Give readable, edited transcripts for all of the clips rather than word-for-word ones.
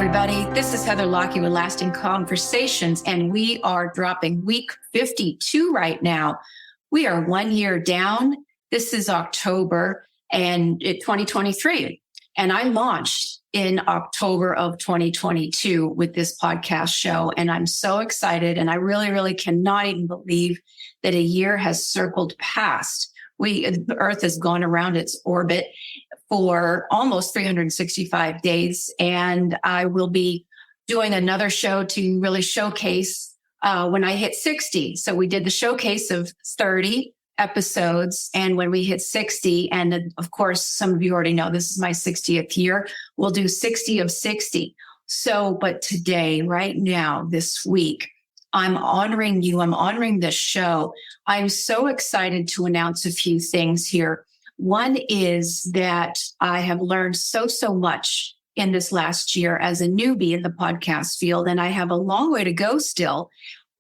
everybody. This is Heather Lockie with Lasting Conversations, and we are dropping week 52 right now. We are 1 year down. This is October and 2023. And I launched in October of 2022 with this podcast show. And I'm so excited. And I really cannot even believe that a year has circled past. The Earth has gone around its orbit for almost 365 days. And I will be doing another show to really showcase when I hit 60. So we did the showcase of 30 episodes. And when we hit 60, and of course, some of you already know this is my 60th year, we'll do 60 of 60. So, but today, right now, this week, I'm honoring you. I'm honoring this show. I'm so excited to announce a few things here. One is that I have learned so much in this last year as a newbie in the podcast field, and I have a long way to go still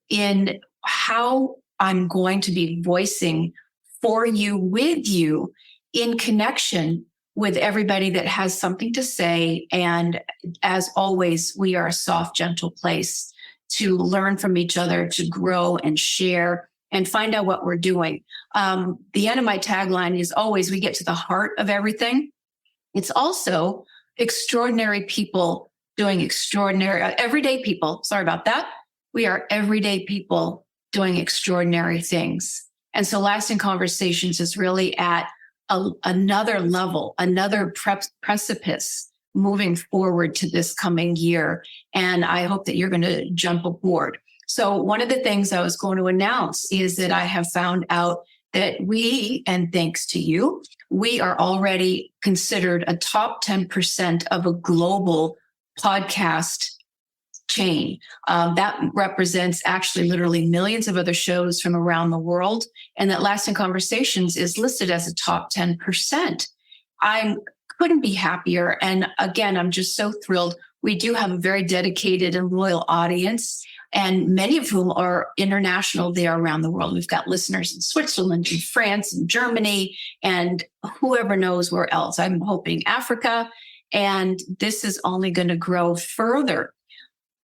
in how I'm going to be voicing for you, with you, in connection with everybody that has something to say. And as always, we are a soft, gentle place to learn from each other, to grow and share and find out what we're doing. The end of my tagline is always, we get to the heart of everything. It's also extraordinary people doing extraordinary, everyday people. Sorry about that. We are everyday people doing extraordinary things. And so Lasting Conversations is really at another level, another precipice moving forward to this coming year. And I hope that you're going to jump aboard. So one of the things I was going to announce is that I have found out that we, and thanks to you, we are already considered a top 10% of a global podcast chain. That represents actually literally millions of other shows from around the world. And that Lasting Conversations is listed as a top 10%. I couldn't be happier. And again, I'm just so thrilled. We do have a very dedicated and loyal audience, and many of whom are international. They are around the world. We've got listeners in Switzerland, in France, and Germany, and whoever knows where else. I'm hoping Africa. And this is only going to grow further.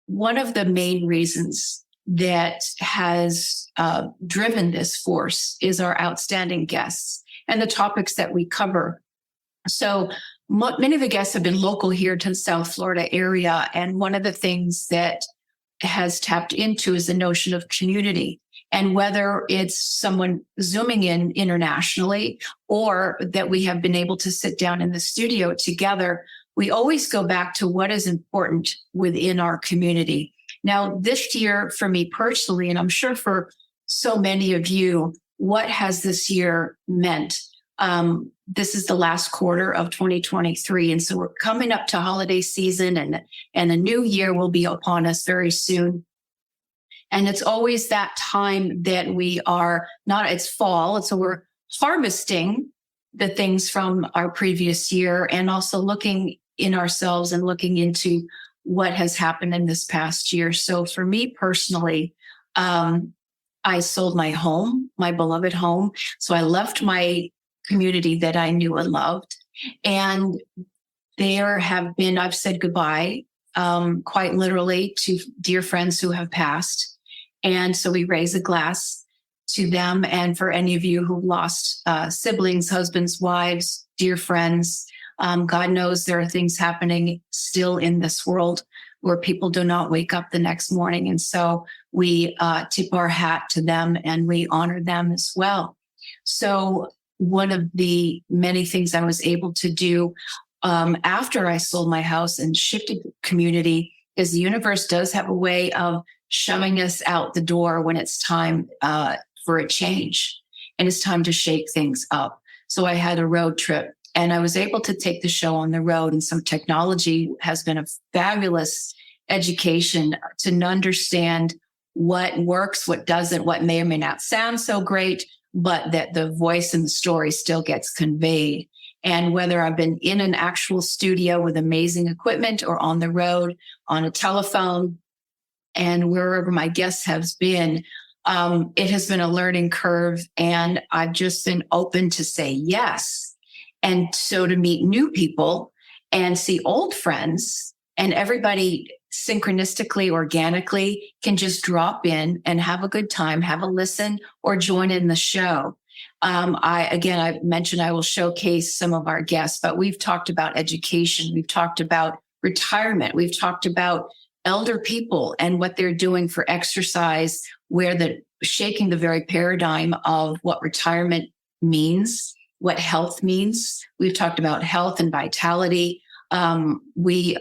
One of the main reasons that has driven this force is our outstanding guests and the topics that we cover. So many of the guests have been local here to the South Florida area. And one of the things that has tapped into is the notion of community. And whether it's someone Zooming in internationally or that we have been able to sit down in the studio together, we always go back to what is important within our community. Now, this year for me personally, and I'm sure for so many of you, what has this year meant? This is the last quarter of 2023. And so we're coming up to holiday season, and a new year will be upon us very soon. And it's always that time that we are it's fall. And so we're harvesting the things from our previous year and also looking in ourselves and looking into what has happened in this past year. So for me personally, I sold my home, my beloved home. So I left my community that I knew and loved. And I've said goodbye, quite literally, to dear friends who have passed. And so we raise a glass to them. And for any of you who lost siblings, husbands, wives, dear friends, God knows there are things happening still in this world where people do not wake up the next morning. And so we tip our hat to them and we honor them as well. So one of the many things I was able to do after I sold my house and shifted community is the universe does have a way of shoving us out the door when it's time for a change and it's time to shake things up. So I had a road trip and I was able to take the show on the road. And so technology has been a fabulous education to understand what works, what doesn't, what may or may not sound so great, but that the voice and the story still gets conveyed. And whether I've been in an actual studio with amazing equipment or on the road, on a telephone, and wherever my guests have been, it has been a learning curve. And I've just been open to say yes. And so to meet new people and see old friends and everybody synchronistically, organically can just drop in and have a good time, have a listen, or join in the show. I mentioned I will showcase some of our guests, but we've talked about education. We've talked about retirement. We've talked about elder people and what they're doing for exercise, where shaking the very paradigm of what retirement means, what health means. We've talked about health and vitality. We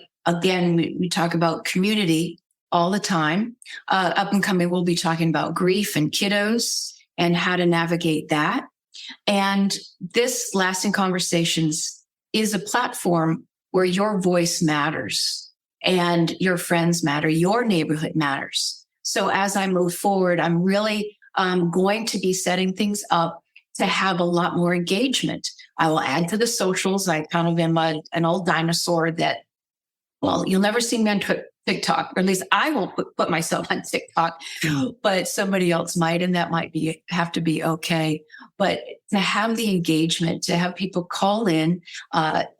talk about community all the time. Up and coming, we'll be talking about grief and kiddos and how to navigate that. And this Lasting Conversations is a platform where your voice matters and your friends matter, your neighborhood matters. So as I move forward, I'm really going to be setting things up to have a lot more engagement. I will add to the socials. I kind of am an old dinosaur that, well, you'll never see me on TikTok, or at least I will put myself on TikTok, but somebody else might, and that might have to be okay. But to have the engagement, to have people call in,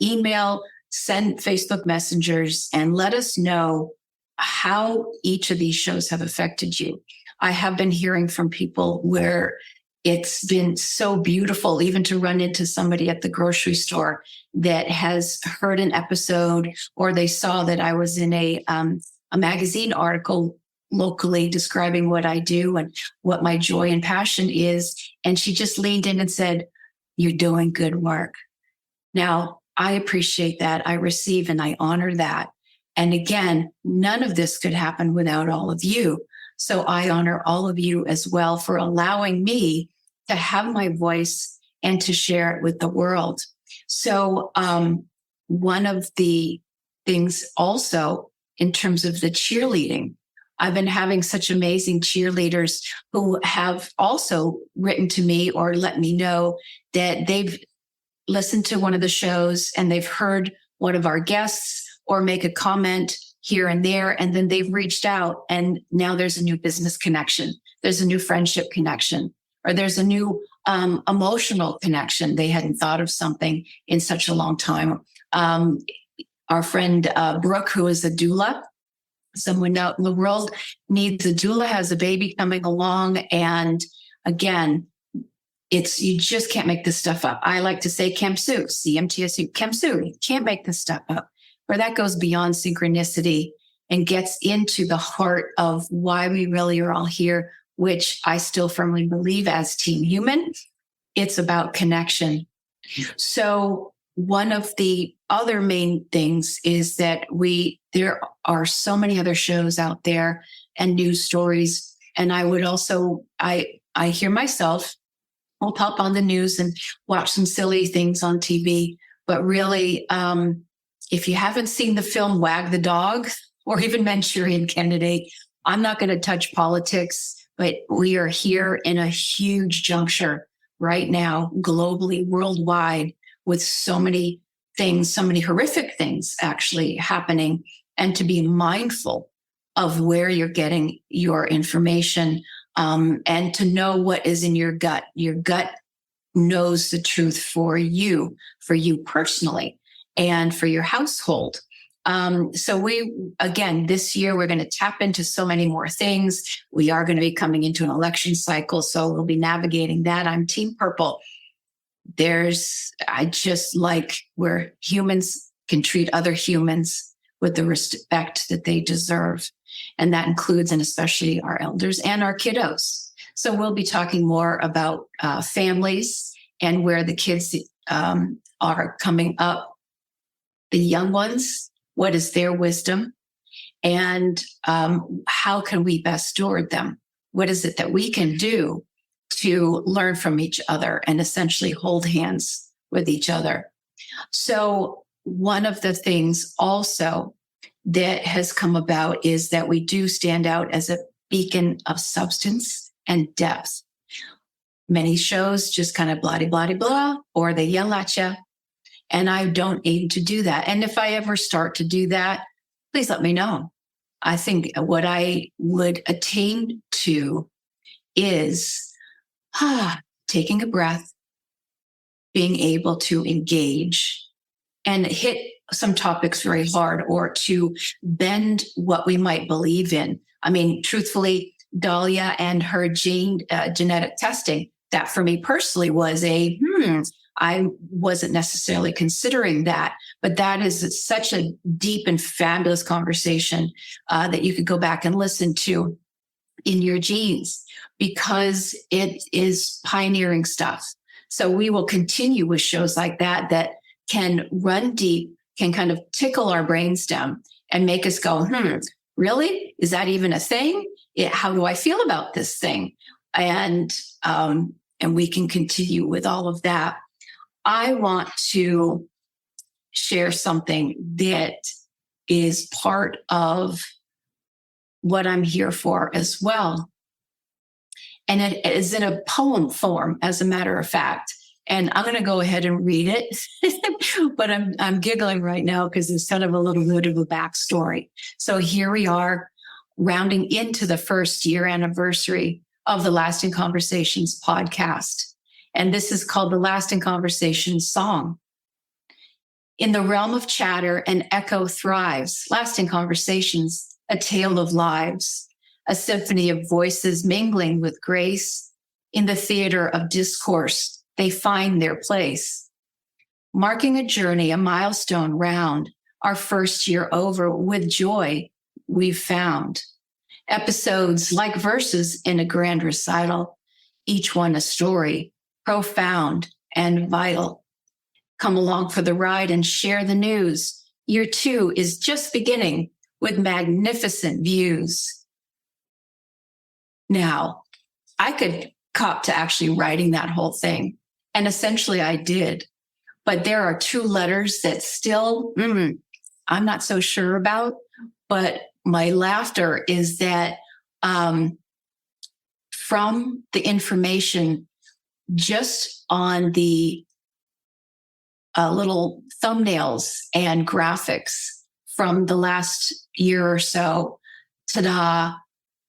email, send Facebook messengers, and let us know how each of these shows have affected you. I have been hearing from people where it's been so beautiful, even to run into somebody at the grocery store that has heard an episode, or they saw that I was in a magazine article locally describing what I do and what my joy and passion is. And she just leaned in and said, "You're doing good work." Now, I appreciate that. I receive and I honor that. And again, none of this could happen without all of you. So I honor all of you as well for allowing me to have my voice and to share it with the world. So one of the things also in terms of the cheerleading, I've been having such amazing cheerleaders who have also written to me or let me know that they've listened to one of the shows and they've heard one of our guests or make a comment here and there, and then they've reached out and now there's a new business connection. There's a new friendship connection, or there's a new emotional connection. They hadn't thought of something in such a long time. Our friend Brooke, who is a doula, someone out in the world needs a doula, has a baby coming along. And again, you just can't make this stuff up. I like to say Kemsu, CMTSU, Kemsu, you can't make this stuff up. Where that goes beyond synchronicity and gets into the heart of why we really are all here, which I still firmly believe as Team Human, it's about connection. So one of the other main things is that there are so many other shows out there and news stories. And I would also, I hear myself, I'll pop on the news and watch some silly things on TV, but really, if you haven't seen the film Wag the Dog or even Manchurian Candidate, I'm not going to touch politics, but we are here in a huge juncture right now, globally, worldwide, with so many things, so many horrific things actually happening, and to be mindful of where you're getting your information, and to know what is in your gut. Your gut knows the truth for you personally, and for your household. So this year, we're going to tap into so many more things. We are going to be coming into an election cycle, so we'll be navigating that. I'm Team Purple. I just like where humans can treat other humans with the respect that they deserve. And that includes, and especially, our elders and our kiddos. So we'll be talking more about families and where the kids are coming up. The young ones, what is their wisdom, and how can we best steward them? What is it that we can do to learn from each other and essentially hold hands with each other? So one of the things also that has come about is that we do stand out as a beacon of substance and depth. Many shows just kind of blah, blah, blah, or they yell at you. And I don't aim to do that. And if I ever start to do that, please let me know. I think what I would attain to is taking a breath, being able to engage, and hit some topics very hard, or to bend what we might believe in. I mean, truthfully, Dahlia and her genetic testing, that for me personally was I wasn't necessarily considering that, but that is such a deep and fabulous conversation that you could go back and listen to in your genes, because it is pioneering stuff. So we will continue with shows like that can run deep, can kind of tickle our brainstem and make us go, really? Is that even a thing? How do I feel about this thing? And we can continue with all of that. I want to share something that is part of what I'm here for as well. And it is in a poem form, as a matter of fact. And I'm going to go ahead and read it, but I'm giggling right now because it's kind of a little bit of a backstory. So here we are, rounding into the first year anniversary of the Lasting Conversations podcast. And this is called the Lasting Conversations Song. In the realm of chatter, an echo thrives. Lasting Conversations, a tale of lives, a symphony of voices mingling with grace. In the theater of discourse, they find their place. Marking a journey, a milestone round, our first year over with joy we've found. Episodes like verses in a grand recital, each one a story, profound and vital. Come along for the ride and share the news. Year 2 is just beginning with magnificent views. Now, I could cop to actually writing that whole thing, and essentially I did. But there are 2 letters that still, I'm not so sure about, but my laughter is that from the information just on the little thumbnails and graphics from the last year or so, ta-da,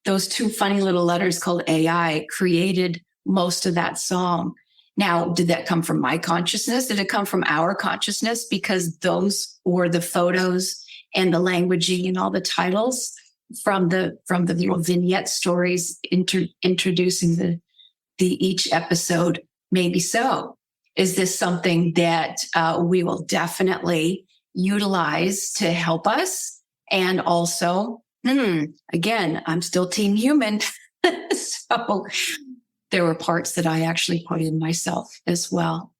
those 2 funny little letters called AI created most of that song. Now, did that come from my consciousness? Did it come from our consciousness? Because those were the photos and the languaging and all the titles from the little vignette stories introducing the each episode. Maybe so. Is this something that we will definitely utilize to help us? And also, again, I'm still team human. So there were parts that I actually put in myself as well.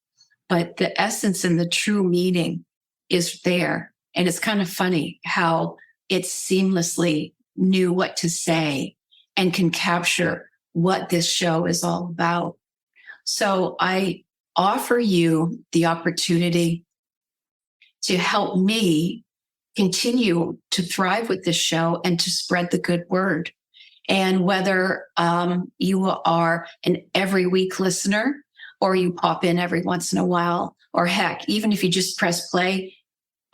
But the essence and the true meaning is there. And it's kind of funny how it seamlessly knew what to say and can capture what this show is all about. So I offer you the opportunity to help me continue to thrive with this show and to spread the good word. And whether you are an every week listener, or you pop in every once in a while, or heck, even if you just press play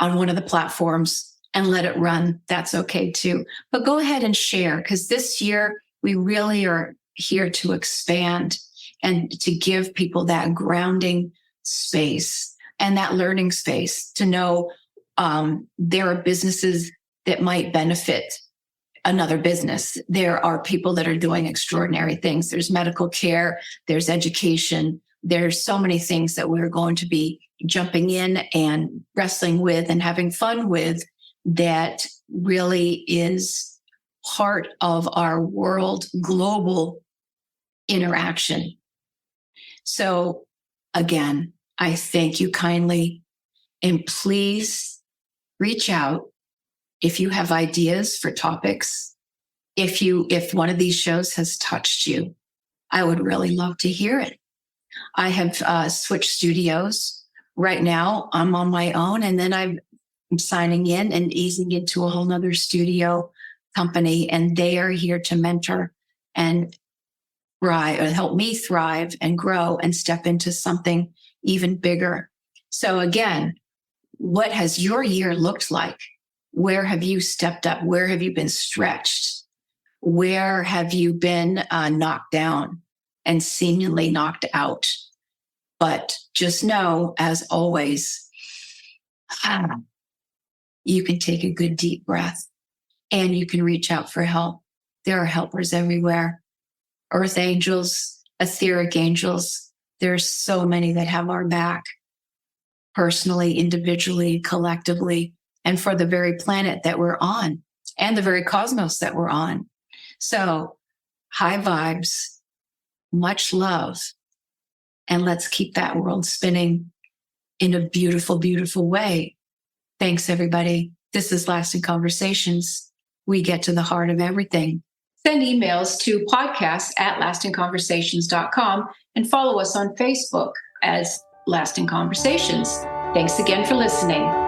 on one of the platforms and let it run, that's okay too. But go ahead and share, because this year we really are here to expand and to give people that grounding space and that learning space to know there are businesses that might benefit another business. There are people that are doing extraordinary things. There's medical care, there's education. There's so many things that we're going to be jumping in and wrestling with and having fun with that really is part of our world global interaction. So again, I thank you kindly, and please reach out if you have ideas for topics. If one of these shows has touched you, I would really love to hear it. I have switched studios. Right now, I'm on my own, and then I'm signing in and easing into a whole nother studio company, and they are here to mentor and help me thrive and grow and step into something even bigger. So again, what has your year looked like? Where have you stepped up? Where have you been stretched? Where have you been knocked down and seemingly knocked out? But just know, as always, You can take a good deep breath and you can reach out for help. There are helpers everywhere. Earth angels, etheric angels. There's so many that have our back personally, individually, collectively, and for the very planet that we're on and the very cosmos that we're on. So high vibes, much love, and let's keep that world spinning in a beautiful, beautiful way. Thanks, everybody. This is Lasting Conversations. We get to the heart of everything. Send emails to podcast@lastingconversations.com and follow us on Facebook as Lasting Conversations. Thanks again for listening.